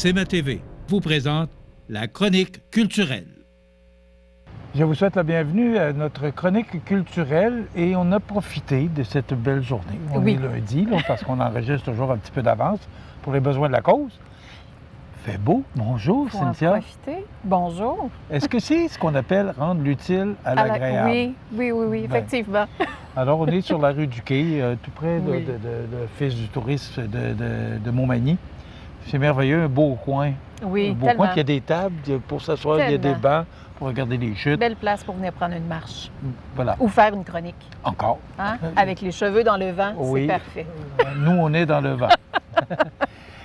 CMA TV vous présente la chronique culturelle. Je vous souhaite la bienvenue à notre chronique culturelle et on a profité de cette belle journée. On est lundi, là, parce qu'on enregistre toujours un petit peu d'avance pour les besoins de la cause. Fait beau. Bonjour, Faut Cynthia. en profiter. Bonjour. Est-ce que c'est ce qu'on appelle rendre l'utile à l'agréable? Oui, effectivement. Alors, on est sur la rue du Quai, tout près de l'Office du tourisme de Montmagny. C'est merveilleux, un beau coin. Oui, un beau tellement. coin, il y a des tables pour s'asseoir, il y a des bancs pour regarder les chutes. Belle place pour venir prendre une marche. Voilà. Ou faire une chronique. Encore. Hein? Avec les cheveux dans le vent, Oui. c'est parfait. Nous, on est dans le vent.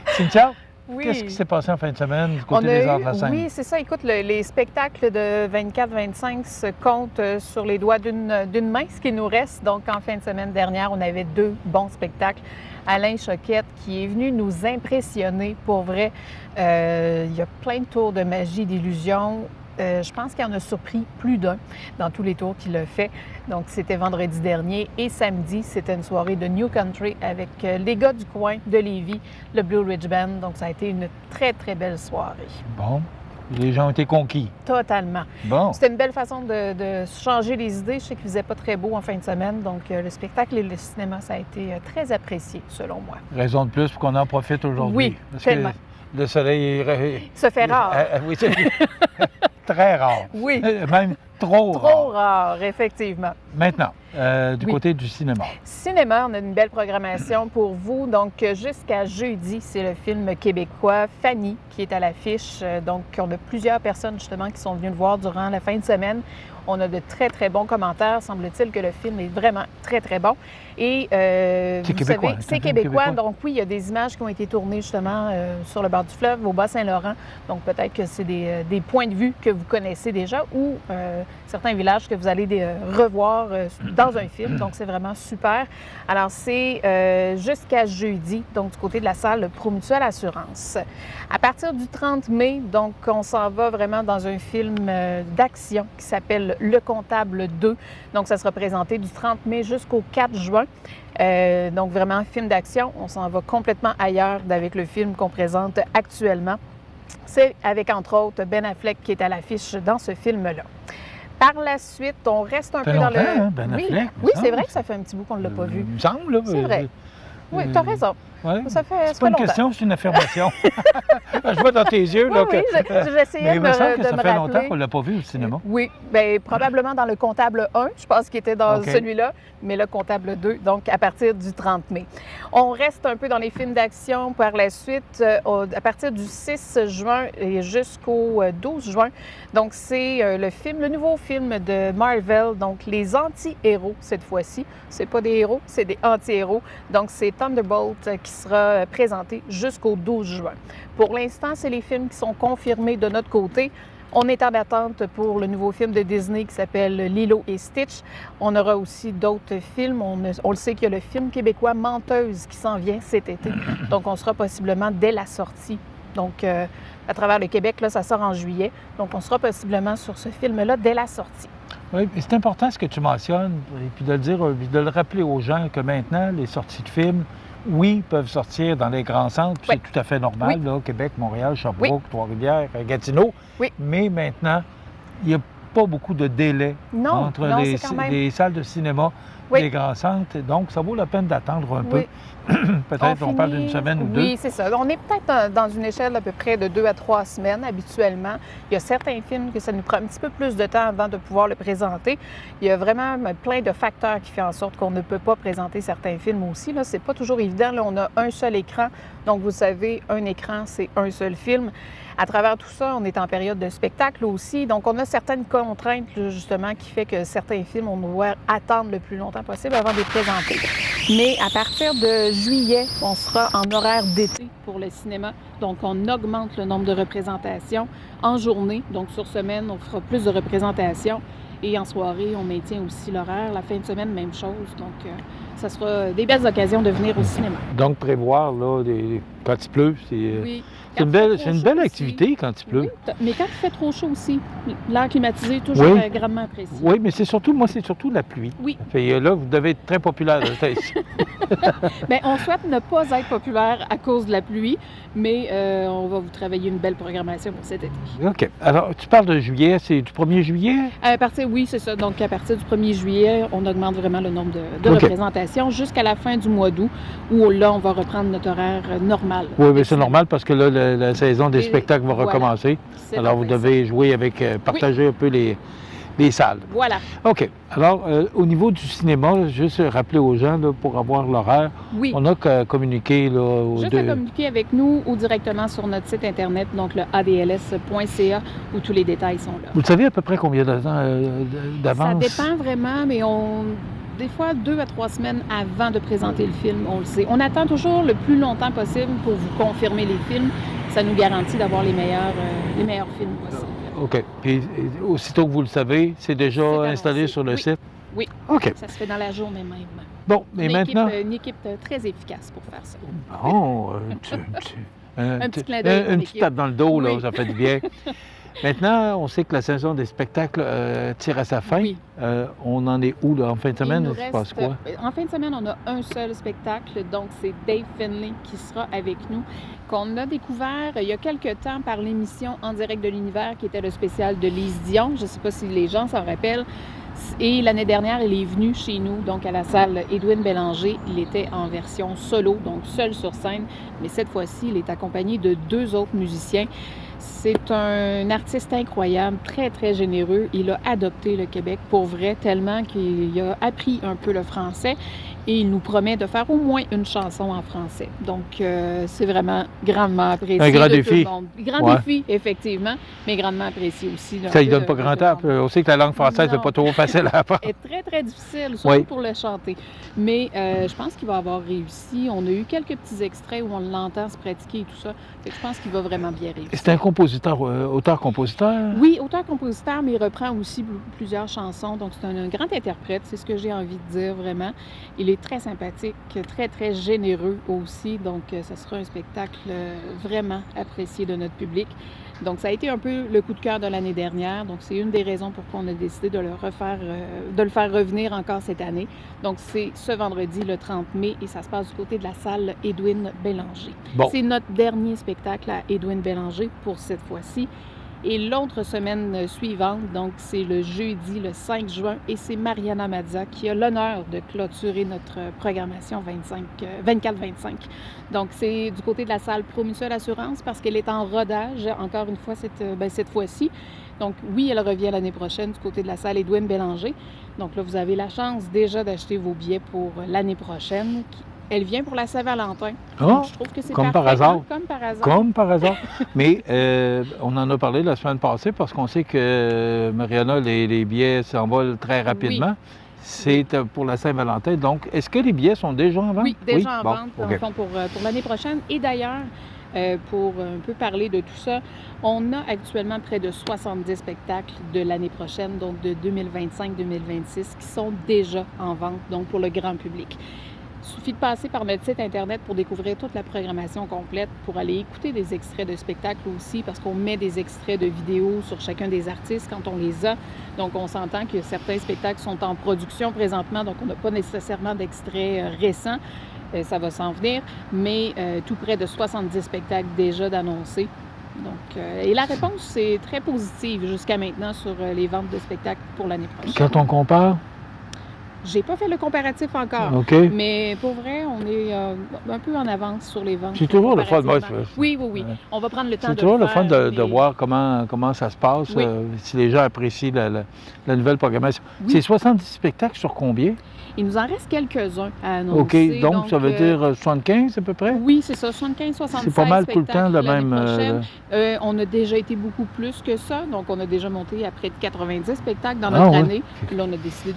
Cynthia, Oui. qu'est-ce qui s'est passé en fin de semaine du côté des arts de la scène? Oui, c'est ça. Écoute, les spectacles de 24-25 se comptent sur les doigts d'une main, ce qui nous reste. Donc, en fin de semaine dernière, on avait 2 bons spectacles. Alain Choquette, qui est venu nous impressionner pour vrai. Il y a plein de tours de magie, d'illusion. Je pense qu'il en a surpris plus d'un dans tous les tours qu'il a fait. Donc, c'était vendredi dernier. Et samedi, c'était une soirée de New Country avec les gars du coin de Lévis, le Blue Ridge Band. Donc, ça a été une très, très belle soirée. Bon, les gens ont été conquis. Totalement. Bon. C'était une belle façon de changer les idées. Je sais qu'il faisait pas très beau en fin de semaine. Donc, le spectacle et le cinéma, ça a été très apprécié, selon moi. Raison de plus pour qu'on en profite aujourd'hui. Oui, parce tellement. que le soleil est... Ça fait rare. Oui, c'est très rare. Oui. Même trop rare. Trop rare, effectivement. Maintenant, du côté du cinéma. Cinéma, on a une belle programmation pour vous. Donc, jusqu'à jeudi, c'est le film québécois Fanny qui est à l'affiche. Donc, on a plusieurs personnes, justement, qui sont venues le voir durant la fin de semaine. On a de très, très bons commentaires. Semble-t-il que le film est vraiment très, très bon. Et c'est vous québécois, savez, c'est québécois. Donc, oui, il y a des images qui ont été tournées, justement, sur le bord du fleuve, au Bas-Saint-Laurent. Donc, peut-être que c'est des points de vue que vous connaissez déjà ou certains villages que vous allez revoir dans un film. Donc, c'est vraiment super. Alors, c'est jusqu'à jeudi, donc du côté de la salle Promutuelle Assurance. À partir du 30 mai, donc, on s'en va vraiment dans un film d'action qui s'appelle Le Comptable 2. Donc, ça sera présenté du 30 mai jusqu'au 4 juin. Donc, vraiment, film d'action. On s'en va complètement ailleurs avec le film qu'on présente actuellement. C'est avec, entre autres, Ben Affleck qui est à l'affiche dans ce film-là. Par la suite, on reste un peu dans le... Hein, Ben Affleck, oui, c'est vrai que ça fait un petit bout qu'on ne l'a pas vu. Il me semble, là. C'est vrai. Oui, tu as raison. Ouais. Ça fait C'est pas une longtemps. question, c'est une affirmation. Je vois dans tes yeux là, Oui, j'essayais mais il me semble que de ça me fait longtemps rappeler. qu'on ne l'a pas vu au cinéma. Oui, bien, probablement dans le comptable 1, je pense qu'il était dans OK. celui-là, mais le comptable 2, donc à partir du 30 mai. On reste un peu dans les films d'action par la suite, à partir du 6 juin et jusqu'au 12 juin. Donc, c'est le nouveau film de Marvel, donc les anti-héros cette fois-ci. C'est pas des héros, c'est des anti-héros. Donc, c'est Thunderbolt qui sera présenté jusqu'au 12 juin. Pour l'instant, c'est les films qui sont confirmés de notre côté. On est en attente pour le nouveau film de Disney qui s'appelle Lilo et Stitch. On aura aussi d'autres films. On le sait qu'il y a le film québécois Menteuse qui s'en vient cet été. Donc, on sera possiblement dès la sortie. Donc, à travers le Québec, là, ça sort en juillet. Donc, on sera possiblement sur ce film-là dès la sortie. Oui, c'est important ce que tu mentionnes, et puis de le dire, puis de le rappeler aux gens que maintenant, les sorties de films, oui, peuvent sortir dans les grands centres, puis Oui. c'est tout à fait normal, Oui. là, Québec, Montréal, Sherbrooke, Oui. Trois-Rivières, Gatineau. Oui. Mais maintenant, il n'y a pas beaucoup de délai Non, entre non, les, c'est quand même... les salles de cinéma Oui. et les grands centres. Donc, ça vaut la peine d'attendre un Oui. peu. Peut-être on parle d'une semaine ou deux. Oui, c'est ça. On est peut-être dans une échelle d'à peu près de 2 à 3 semaines habituellement. Il y a certains films que ça nous prend un petit peu plus de temps avant de pouvoir le présenter. Il y a vraiment plein de facteurs qui font en sorte qu'on ne peut pas présenter certains films aussi. Là, c'est pas toujours évident. Là, on a un seul écran. Donc, vous savez, un écran, c'est un seul film. À travers tout ça, on est en période de spectacle aussi. Donc, on a certaines contraintes, là, justement, qui fait que certains films, on doit attendre le plus longtemps possible avant de les présenter. Mais à partir de juillet, on sera en horaire d'été pour le cinéma. Donc, on augmente le nombre de représentations en journée. Donc, sur semaine, on fera plus de représentations. Et en soirée, on maintient aussi l'horaire. La fin de semaine, même chose. Donc, ça sera des belles occasions de venir au cinéma. Donc, prévoir, là, quand il pleut, Oui. c'est une belle activité quand il pleut. Oui, mais quand il fait trop chaud aussi, l'air climatisé est toujours grandement apprécié. Oui, mais c'est surtout la pluie. Oui. Fait, là, vous devez être très populaire. Bien, on souhaite ne pas être populaire à cause de la pluie, mais on va vous travailler une belle programmation pour cet été. OK. Alors, tu parles de juillet, c'est du 1er juillet? Oui, c'est ça. Donc, à partir du 1er juillet, on augmente vraiment le nombre de représentations jusqu'à la fin du mois d'août, où là, on va reprendre notre horaire normal. Oui, mais c'est normal parce que là, la saison des spectacles va recommencer. Alors, vous devez jouer avec, partager un peu les salles. Voilà. OK. Alors, au niveau du cinéma, juste rappeler aux gens, là, pour avoir l'horaire, on a qu'à communiquer là, aux Juste à communiquer avec nous ou directement sur notre site Internet, donc le adls.ca, où tous les détails sont là. Vous savez à peu près combien de temps d'avance? Ça dépend vraiment, mais des fois 2 à 3 semaines avant de présenter le film, on le sait. On attend toujours le plus longtemps possible pour vous confirmer les films. Ça nous garantit d'avoir les meilleurs films possibles. OK. Puis, aussitôt que vous le savez, c'est déjà installé sur le site? Oui. OK. Ça se fait dans la journée même. Bon, mais maintenant... Une équipe très efficace pour faire ça. Bon, un petit clin d'œil. Une petite tape dans le dos, là, ça fait du bien. Maintenant, on sait que la saison des spectacles tire à sa fin. Oui. On en est où, là? En fin de semaine, il se passe quoi? En fin de semaine, on a un seul spectacle, donc c'est Dave Finlay qui sera avec nous, qu'on a découvert il y a quelques temps par l'émission En direct de l'univers, qui était le spécial de Lise Dion. Je ne sais pas si les gens s'en rappellent. Et l'année dernière, il est venu chez nous, donc à la salle Edwin Bélanger. Il était en version solo, donc seul sur scène. Mais cette fois-ci, il est accompagné de 2 autres musiciens. C'est un artiste incroyable, très, très généreux. Il a adopté le Québec pour vrai, tellement qu'il a appris un peu le français et il nous promet de faire au moins une chanson en français. Donc, c'est vraiment grandement apprécié. Un grand défi. Grand défi, effectivement, mais grandement apprécié aussi. Ça ne donne pas grand temps. On sait que la langue française n'est pas trop facile à apprendre. C'est très, très difficile, surtout pour le chanter. Mais je pense qu'il va avoir réussi. On a eu quelques petits extraits où on l'entend se pratiquer et tout ça. Fait que je pense qu'il va vraiment bien réussir. C'est un compositeur, auteur-compositeur? Oui, auteur-compositeur, mais il reprend aussi plusieurs chansons. Donc, c'est un grand interprète, c'est ce que j'ai envie de dire vraiment. Il est très sympathique, très, très généreux aussi. Donc, ça sera un spectacle vraiment apprécié de notre public. Donc, ça a été un peu le coup de cœur de l'année dernière. Donc, c'est une des raisons pourquoi on a décidé de le faire revenir encore cette année. Donc, c'est ce vendredi, le 30 mai, et ça se passe du côté de la salle Edwin Bélanger. Bon. C'est notre dernier spectacle à Edwin Bélanger pour cette fois-ci. Et l'autre semaine suivante, donc c'est le jeudi, le 5 juin, et c'est Mariana Mazza qui a l'honneur de clôturer notre programmation 24-25. Donc c'est du côté de la salle Promutuelle Assurance parce qu'elle est en rodage, encore une fois, cette fois-ci. Donc oui, elle revient l'année prochaine du côté de la salle Edwin Bélanger. Donc là, vous avez la chance déjà d'acheter vos billets pour l'année prochaine. Elle vient pour la Saint-Valentin. Oh, je trouve que c'est comme par hasard. Comme par hasard. Comme par hasard. Mais on en a parlé la semaine passée parce qu'on sait que, Mariana, les billets s'envolent très rapidement. Oui. C'est pour la Saint-Valentin. Donc, est-ce que les billets sont déjà en vente? Oui, déjà en vente, dans le fond, pour l'année prochaine. Et d'ailleurs, pour un peu parler de tout ça, on a actuellement près de 70 spectacles de l'année prochaine, donc de 2025-2026, qui sont déjà en vente, donc pour le grand public. Il suffit de passer par notre site Internet pour découvrir toute la programmation complète, pour aller écouter des extraits de spectacles aussi, parce qu'on met des extraits de vidéos sur chacun des artistes quand on les a. Donc, on s'entend que certains spectacles sont en production présentement, donc on n'a pas nécessairement d'extraits récents. Ça va s'en venir, mais tout près de 70 spectacles déjà d'annoncés. Donc, et la réponse est très positive jusqu'à maintenant sur les ventes de spectacles pour l'année prochaine. Quand on compare? J'ai pas fait le comparatif encore, okay. Mais pour vrai, on est un peu en avance sur les ventes. C'est toujours le fun. Oui. On va prendre le temps de C'est toujours le fun de voir comment ça se passe, si les gens apprécient la nouvelle programmation. Oui. C'est 70 spectacles sur combien? Il nous en reste quelques-uns à annoncer. OK, donc ça veut dire 75 à peu près? Oui, c'est ça, 75-76 c'est pas mal tout le temps, même. On a déjà été beaucoup plus que ça, donc on a déjà monté à près de 90 spectacles dans notre année. Là, on a décidé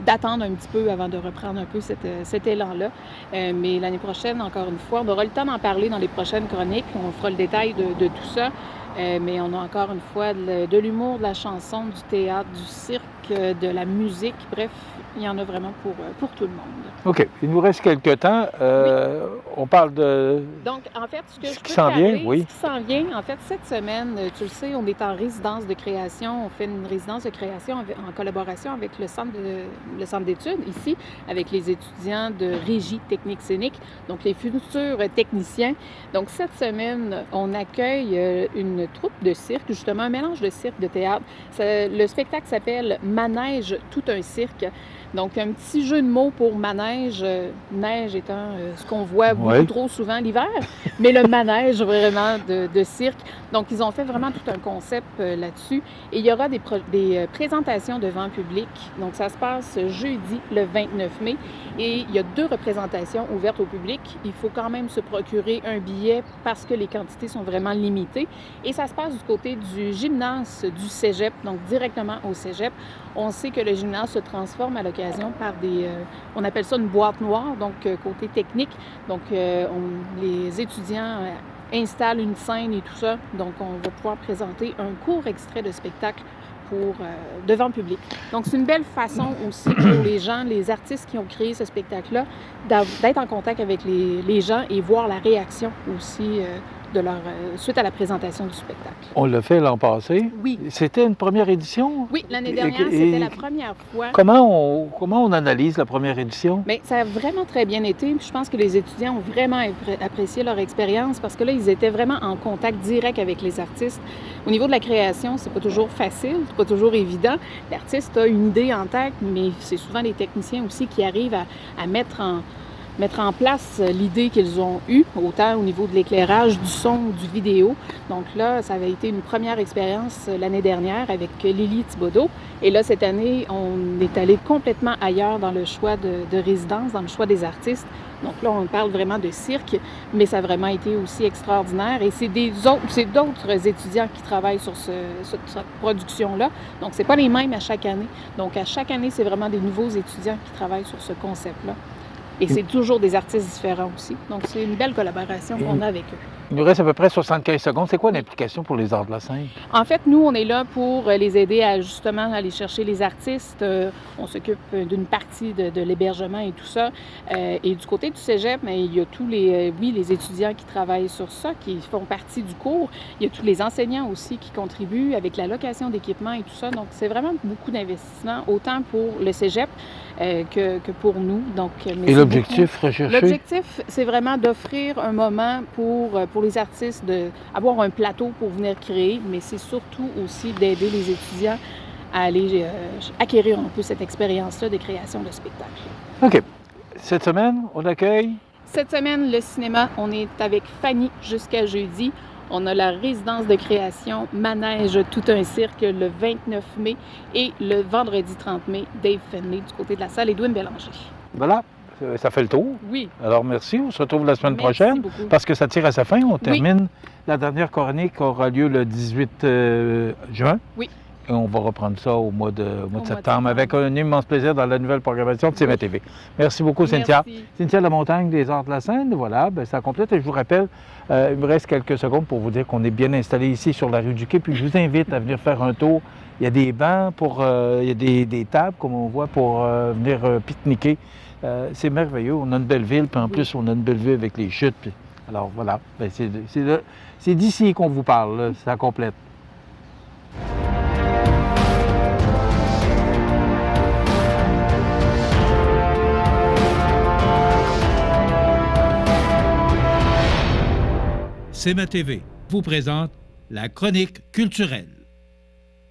d'attendre un petit peu avant de reprendre un peu cet élan-là. Mais l'année prochaine, encore une fois, on aura le temps d'en parler dans les prochaines chroniques. On fera le détail de tout ça. Mais on a encore une fois de l'humour, de la chanson, du théâtre, du cirque, de la musique. Bref, il y en a vraiment pour tout le monde. OK. Il nous reste quelques temps. On parle de... Donc, en fait, ce que je peux qui s'en vient, parler, oui. ce qui s'en vient, en fait, cette semaine, tu le sais, on est en résidence de création. On fait une résidence de création en collaboration avec le centre d'études, ici, avec les étudiants de régie technique scénique, donc les futurs techniciens. Donc, cette semaine, on accueille une troupe de cirque, justement, un mélange de cirque, de théâtre. Le spectacle s'appelle Manège, tout un cirque. Donc, un petit jeu de mots pour manège, neige étant ce qu'on voit beaucoup trop souvent l'hiver, mais le manège vraiment de cirque. Donc, ils ont fait vraiment tout un concept là-dessus. Et il y aura des présentations devant public. Donc, ça se passe jeudi, le 29 mai. Et il y a 2 représentations ouvertes au public. Il faut quand même se procurer un billet parce que les quantités sont vraiment limitées. Et ça se passe du côté du gymnase du Cégep, donc directement au Cégep. On sait que le gymnase se transforme à l'occasion par on appelle ça une boîte noire, donc côté technique. Donc, les étudiants installent une scène et tout ça. Donc, on va pouvoir présenter un court extrait de spectacle devant le public. Donc, c'est une belle façon aussi pour les gens, les artistes qui ont créé ce spectacle-là, d'être en contact avec les gens et voir la réaction aussi suite à la présentation du spectacle. On l'a fait l'an passé. Oui. C'était une première édition? Oui, l'année dernière, c'était la première fois. Comment on analyse la première édition? Bien, ça a vraiment très bien été. Je pense que les étudiants ont vraiment apprécié leur expérience parce que là, ils étaient vraiment en contact direct avec les artistes. Au niveau de la création, c'est pas toujours facile, c'est pas toujours évident. L'artiste a une idée en tête, mais c'est souvent les techniciens aussi qui arrivent à mettre en place l'idée qu'ils ont eue, autant au niveau de l'éclairage, du son, du vidéo. Donc là, ça avait été une première expérience l'année dernière avec Lily Thibodeau. Et là, cette année, on est allé complètement ailleurs dans le choix de résidence, dans le choix des artistes. Donc là, on parle vraiment de cirque, mais ça a vraiment été aussi extraordinaire. Et c'est d'autres étudiants qui travaillent sur cette production-là. Donc, c'est pas les mêmes à chaque année. Donc, à chaque année, c'est vraiment des nouveaux étudiants qui travaillent sur ce concept-là. Et c'est toujours des artistes différents aussi. Donc, c'est une belle collaboration qu'on a avec eux. Il nous reste à peu près 75 secondes. C'est quoi l'implication pour les arts de la scène? En fait, nous, on est là pour les aider à justement aller chercher les artistes. On s'occupe d'une partie de l'hébergement et tout ça. Et du côté du cégep, mais il y a tous les étudiants qui travaillent sur ça, qui font partie du cours. Il y a tous les enseignants aussi qui contribuent avec la location d'équipements et tout ça. Donc, c'est vraiment beaucoup d'investissement, autant pour le cégep que pour nous. Donc, et l'objectif recherché? L'objectif, c'est vraiment d'offrir un moment pour les artistes, d'avoir un plateau pour venir créer, mais c'est surtout aussi d'aider les étudiants à aller acquérir un peu cette expérience-là de création de spectacle. OK. Cette semaine, on accueille? Cette semaine, le cinéma, on est avec Fanny jusqu'à jeudi. On a la résidence de création Manège, tout un cirque le 29 mai et le vendredi 30 mai, Dave Finlay du côté de la salle Edwin Bélanger. Voilà. Ça fait le tour. Oui. Alors, merci. On se retrouve la semaine prochaine. Beaucoup. Parce que ça tire à sa fin. On termine. La dernière chronique aura lieu le 18 juin. Oui. Et on va reprendre ça au mois de septembre avec un immense plaisir dans la nouvelle programmation de CMA TV. Merci beaucoup, Cynthia. Merci. Cynthia Lamontagne des Arts de la Scène. Voilà, bien, ça complète. Et je vous rappelle, il me reste quelques secondes pour vous dire qu'on est bien installé ici sur la rue du Quai. Puis je vous invite à venir faire un tour. Il y a des bancs il y a des tables, comme on voit, pour venir pique-niquer. C'est merveilleux. On a une belle ville, puis en plus, on a une belle vue avec les chutes. Puis... Alors voilà, bien, c'est d'ici qu'on vous parle, là. Ça complète. CMA TV vous présente la chronique culturelle.